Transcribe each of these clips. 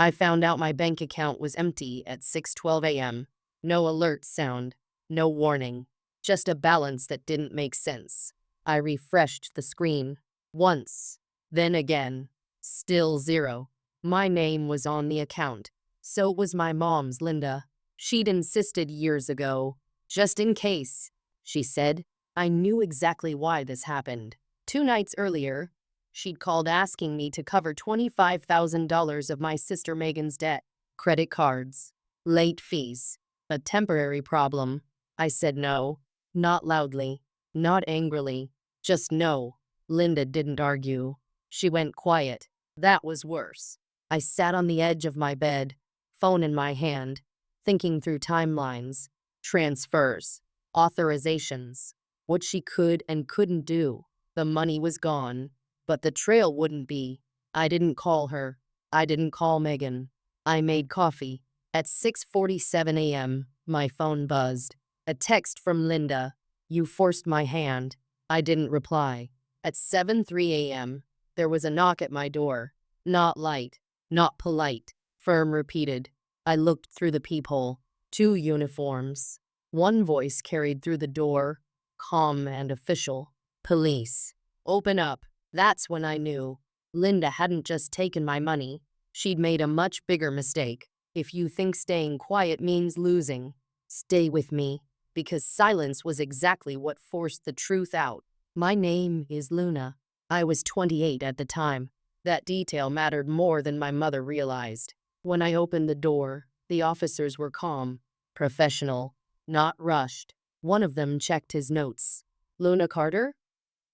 I found out my bank account was empty at 6:12 a.m. No alert sound, no warning, just a balance that didn't make sense. I refreshed the screen once, then again. Still zero. My name was on the account. So was my mom's, Linda. She'd insisted years ago. Just in case, she said. I knew exactly why this happened. 2 nights earlier, she'd called asking me to cover $25,000 of my sister Megan's debt. Credit cards, late fees, a temporary problem. I said no. Not loudly, not angrily, just no. Linda didn't argue. She went quiet. That was worse. I sat on the edge of my bed, phone in my hand, thinking through timelines, transfers, authorizations, what she could and couldn't do. The money was gone, but the trail wouldn't be. I didn't call her. I didn't call Megan. I made coffee. At 6:47 a.m., my phone buzzed. A text from Linda. You forced my hand. I didn't reply. At 7:03 a.m., there was a knock at my door. Not light, not polite, firm repeated. I looked through the peephole. 2 uniforms. One voice carried through the door, calm and official. Police. Open up. That's when I knew. Linda hadn't just taken my money. She'd made a much bigger mistake. If you think staying quiet means losing, stay with me, because silence was exactly what forced the truth out. My name is Luna. I was 28 at the time. That detail mattered more than my mother realized. When I opened the door, the officers were calm, professional, not rushed. One of them checked his notes. Luna Carter?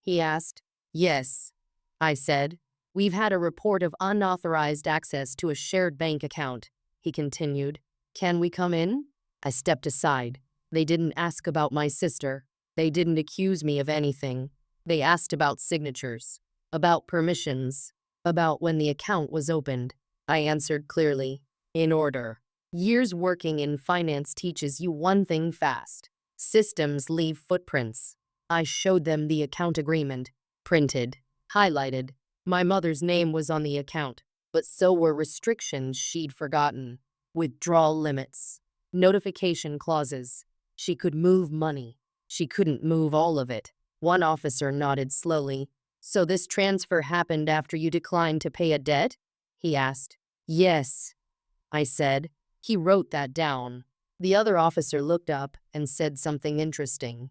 He asked. Yes, I said. We've had a report of unauthorized access to a shared bank account, he continued. Can we come in? I stepped aside. They didn't ask about my sister. They didn't accuse me of anything. They asked about signatures, about permissions, about when the account was opened. I answered clearly, in order. Years working in finance teaches you one thing fast. Systems leave footprints. I showed them the account agreement, printed, highlighted. My mother's name was on the account, but so were restrictions she'd forgotten. Withdrawal limits, notification clauses. She could move money. She couldn't move all of it. One officer nodded slowly. So this transfer happened after you declined to pay a debt? He asked. Yes, I said. He wrote that down. The other officer looked up and said something interesting.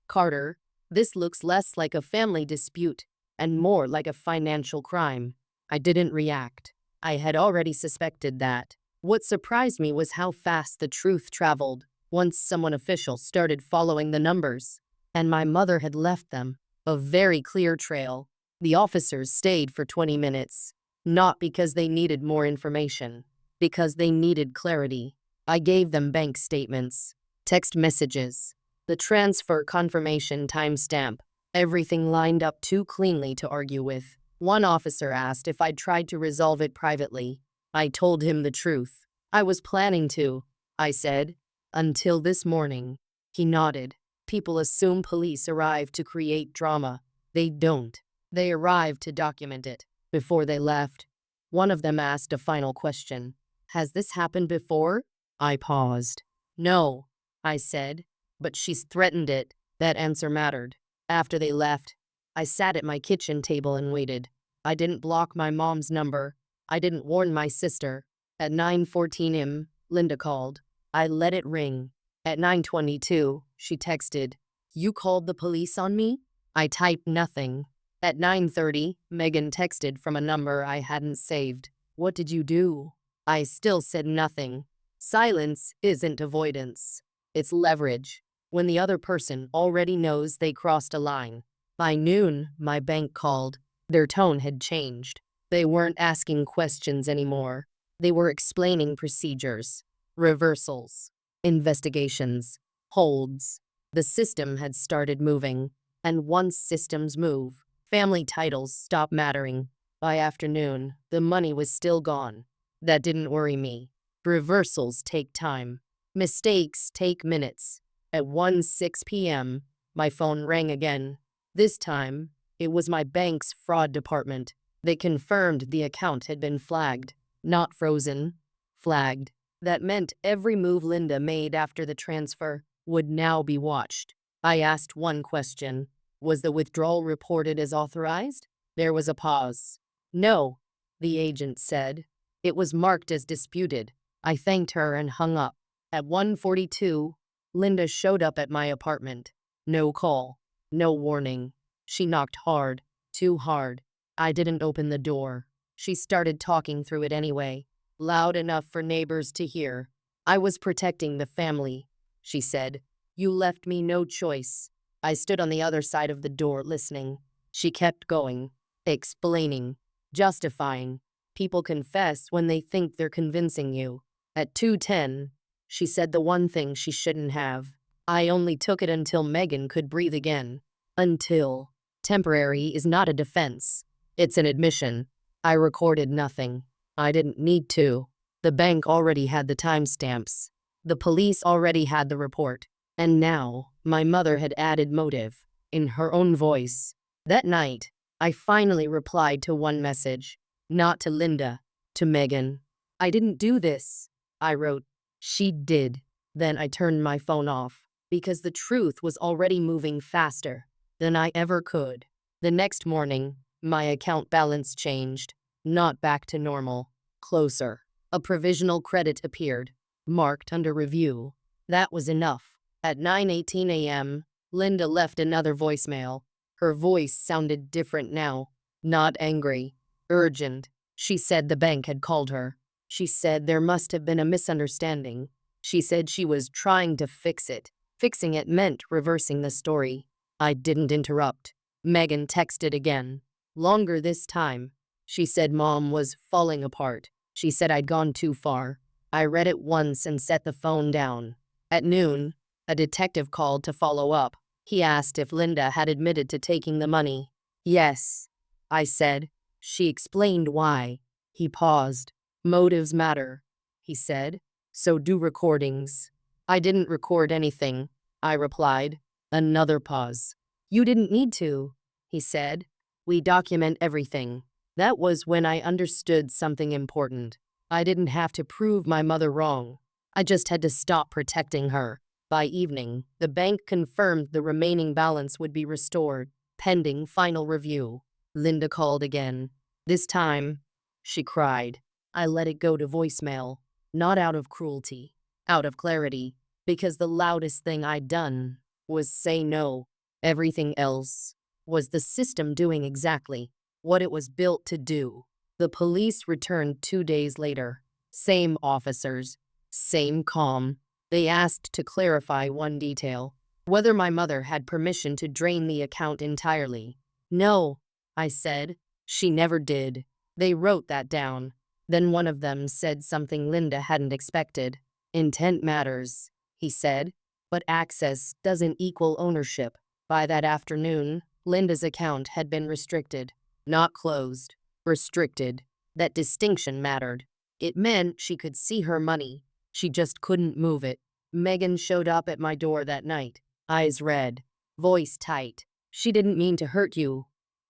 Carter, this looks less like a family dispute and more like a financial crime. I didn't react. I had already suspected that. What surprised me was how fast the truth traveled once someone official started following the numbers. And my mother had left them. A very clear trail. The officers stayed for 20 minutes. Not because they needed more information. Because they needed clarity. I gave them bank statements, text messages, the transfer confirmation timestamp. Everything lined up too cleanly to argue with. One officer asked if I'd tried to resolve it privately. I told him the truth. I was planning to, I said. Until this morning. He nodded. People assume police arrive to create drama. They don't. They arrive to document it. Before they left, one of them asked a final question. Has this happened before? I paused. No, I said, but she's threatened it. That answer mattered. After they left, I sat at my kitchen table and waited. I didn't block my mom's number. I didn't warn my sister. At 9:14 a.m., Linda called. I let it ring. At 9:22, she texted, You called the police on me? I typed nothing. At 9:30, Megan texted from a number I hadn't saved. What did you do? I still said nothing. Silence isn't avoidance. It's leverage. When the other person already knows they crossed a line. By noon, my bank called. Their tone had changed. They weren't asking questions anymore. They were explaining procedures, reversals, investigations, holds. The system had started moving, and once systems move, family titles stop mattering. By afternoon, the money was still gone. That didn't worry me. Reversals take time. Mistakes take minutes. At 1:06 p.m., my phone rang again. This time, it was my bank's fraud department. They confirmed the account had been flagged. not frozen, flagged. That meant every move Linda made after the transfer would now be watched. I asked one question. Was the withdrawal reported as authorized? There was a pause. No, the agent said. It was marked as disputed. I thanked her and hung up. At 1:42, Linda showed up at my apartment. No call, no warning. She knocked hard, too hard. I didn't open the door. She started talking through it anyway, loud enough for neighbors to hear. I was protecting the family, she said. You left me no choice. I stood on the other side of the door listening. She kept going, explaining, justifying. People confess when they think they're convincing you. At 2:10, she said the one thing she shouldn't have. I only took it until Megan could breathe again. Until. Temporary is not a defense. It's an admission. I recorded nothing. I didn't need to. The bank already had the timestamps. The police already had the report. And now, my mother had added motive, in her own voice. That night, I finally replied to one message. Not to Linda, to Megan. I didn't do this, I wrote. She did. Then I turned my phone off, because the truth was already moving faster than I ever could. The next morning, my account balance changed. Not back to normal. Closer. A provisional credit appeared, marked under review. That was enough. At 9:18 a.m., Linda left another voicemail. Her voice sounded different now. Not angry. Urgent. She said the bank had called her. She said there must have been a misunderstanding. She said she was trying to fix it. Fixing it meant reversing the story. I didn't interrupt. Megan texted again. Longer this time. She said Mom was falling apart. She said I'd gone too far. I read it once and set the phone down. At noon, a detective called to follow up. He asked if Linda had admitted to taking the money. Yes, I said. She explained why. He paused. Motives matter, he said. So do recordings. I didn't record anything, I replied. Another pause. You didn't need to, he said. We document everything. That was when I understood something important. I didn't have to prove my mother wrong. I just had to stop protecting her. By evening, the bank confirmed the remaining balance would be restored, pending final review. Linda called again. This time, she cried. I let it go to voicemail, not out of cruelty, out of clarity, because the loudest thing I'd done was say no. Everything else was the system doing exactly what it was built to do. The police returned 2 days later. Same officers, same calm. They asked to clarify one detail, whether my mother had permission to drain the account entirely. No, I said. She never did. They wrote that down. Then one of them said something Linda hadn't expected. Intent matters, he said, but access doesn't equal ownership. By that afternoon, Linda's account had been restricted. Not closed, restricted. That distinction mattered. It meant she could see her money. She just couldn't move it. Megan showed up at my door that night, eyes red, voice tight. She didn't mean to hurt you,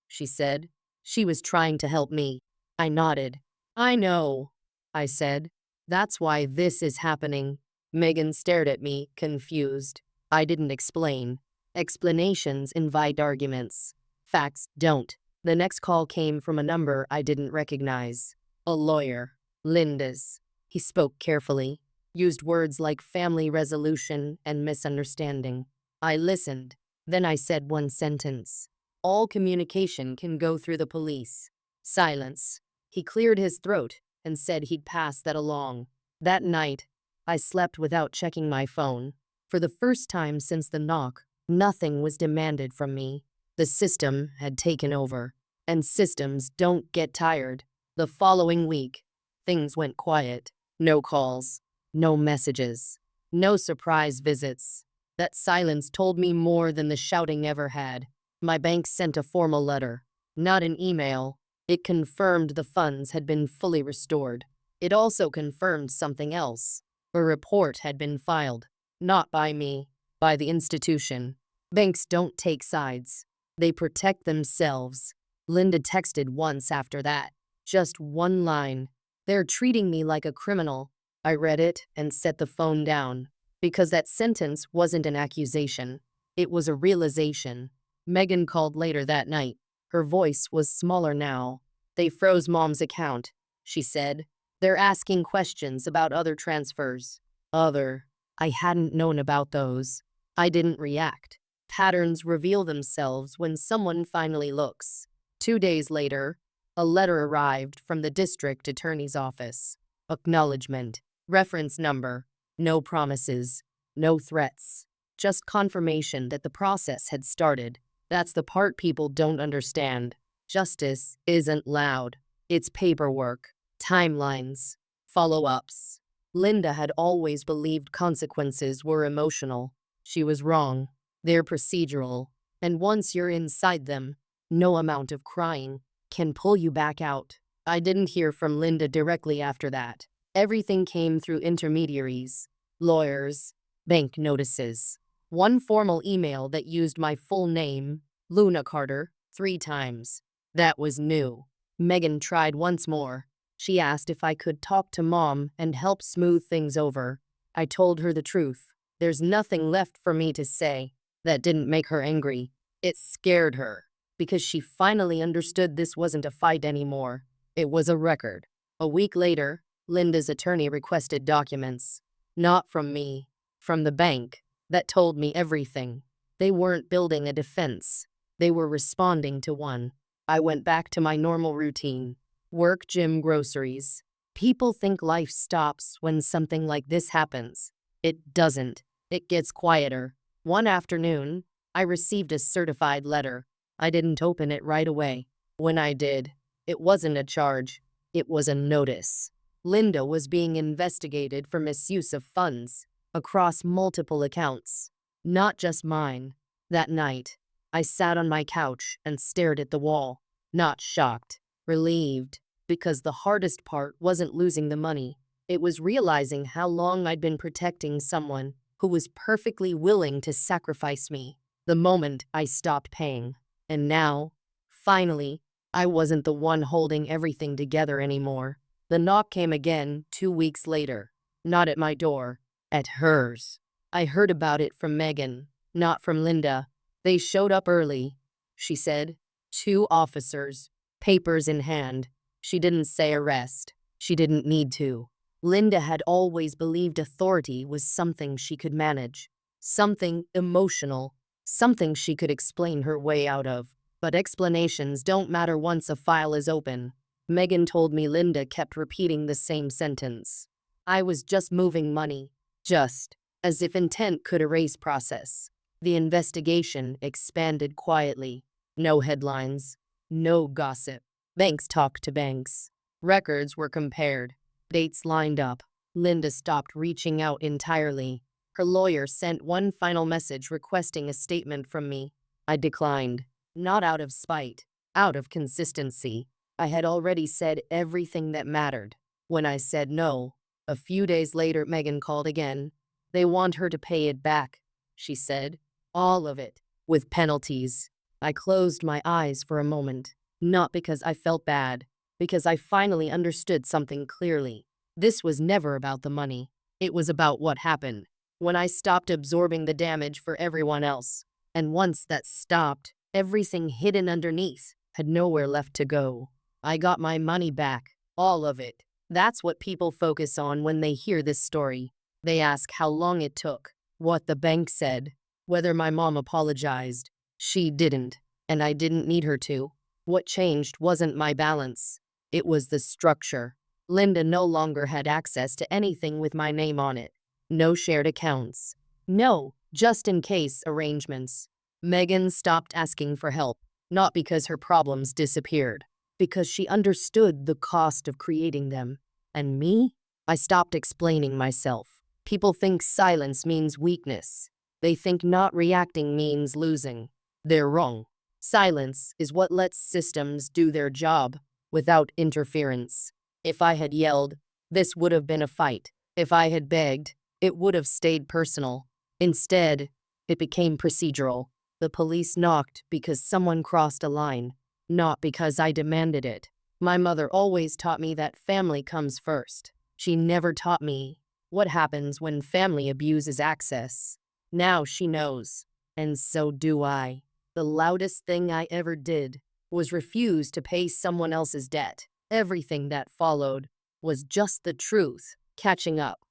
she said. She was trying to help me. I nodded. I know, I said. That's why this is happening. Megan stared at me, confused. I didn't explain. Explanations invite arguments. Facts don't. The next call came from a number I didn't recognize. A lawyer. Linda's. He spoke carefully, used words like family resolution and misunderstanding. I listened. Then I said one sentence. All communication can go through the police. Silence. He cleared his throat and said he'd pass that along. That night, I slept without checking my phone. For the first time since the knock, nothing was demanded from me. The system had taken over, and systems don't get tired. The following week, things went quiet. No calls, no messages, no surprise visits. That silence told me more than the shouting ever had. My bank sent a formal letter, not an email. It confirmed the funds had been fully restored. It also confirmed something else. A report had been filed, not by me, by the institution. Banks don't take sides. They protect themselves. Linda texted once after that. Just one line. They're treating me like a criminal. I read it and set the phone down. Because that sentence wasn't an accusation. It was a realization. Megan called later that night. Her voice was smaller now. They froze Mom's account, she said. They're asking questions about other transfers. Other. I hadn't known about those. I didn't react. Patterns reveal themselves when someone finally looks. 2 days later, a letter arrived from the district attorney's office. Acknowledgement. Reference number. No promises. No threats. Just confirmation that the process had started. That's the part people don't understand. Justice isn't loud. It's paperwork, timelines, follow-ups. Linda had always believed consequences were emotional. She was wrong. They're procedural. And once you're inside them, no amount of crying can pull you back out. I didn't hear from Linda directly after that. Everything came through intermediaries, lawyers, bank notices. One formal email that used my full name, Luna Carter, 3 times. That was new. Megan tried once more. She asked if I could talk to Mom and help smooth things over. I told her the truth. There's nothing left for me to say. That didn't make her angry. It scared her, because she finally understood this wasn't a fight anymore. It was a record. A week later, Linda's attorney requested documents. Not from me, from the bank. That told me everything. They weren't building a defense. They were responding to one. I went back to my normal routine. Work, gym, groceries. People think life stops when something like this happens. It doesn't. It gets quieter. One afternoon, I received a certified letter. I didn't open it right away. When I did, it wasn't a charge. It was a notice. Linda was being investigated for misuse of funds across multiple accounts, not just mine. That night, I sat on my couch and stared at the wall, not shocked, relieved, because the hardest part wasn't losing the money. It was realizing how long I'd been protecting someone who was perfectly willing to sacrifice me the moment I stopped paying. And now, finally, I wasn't the one holding everything together anymore. The knock came again 2 weeks later. Not at my door, at hers. I heard about it from Megan, not from Linda. They showed up early, she said. 2 officers, papers in hand. She didn't say arrest. She didn't need to. Linda had always believed authority was something she could manage, something emotional, something she could explain her way out of. But explanations don't matter once a file is open. Megan told me Linda kept repeating the same sentence. I was just moving money. Just. As if intent could erase process. The investigation expanded quietly. No headlines. No gossip. Banks talked to banks. Records were compared. Dates lined up. Linda stopped reaching out entirely. Her lawyer sent one final message requesting a statement from me. I declined. Not out of spite. Out of consistency. I had already said everything that mattered. When I said no, a few days later Megan called again. They want her to pay it back, she said. All of it. With penalties. I closed my eyes for a moment. Not because I felt bad. Because I finally understood something clearly. This was never about the money. It was about what happened when I stopped absorbing the damage for everyone else. And once that stopped, everything hidden underneath had nowhere left to go. I got my money back. All of it. That's what people focus on when they hear this story. They ask how long it took, what the bank said, whether my mom apologized. She didn't, and I didn't need her to. What changed wasn't my balance. It was the structure. Linda no longer had access to anything with my name on it. No shared accounts. No, just in case arrangements. Megan stopped asking for help, not because her problems disappeared, because she understood the cost of creating them. And me? I stopped explaining myself. People think silence means weakness. They think not reacting means losing. They're wrong. Silence is what lets systems do their job without interference. If I had yelled, this would have been a fight. If I had begged, it would have stayed personal. Instead, it became procedural. The police knocked because someone crossed a line, not because I demanded it. My mother always taught me that family comes first. She never taught me what happens when family abuses access. Now she knows, and so do I. The loudest thing I ever did was refuse to pay someone else's debt. Everything that followed was just the truth catching up.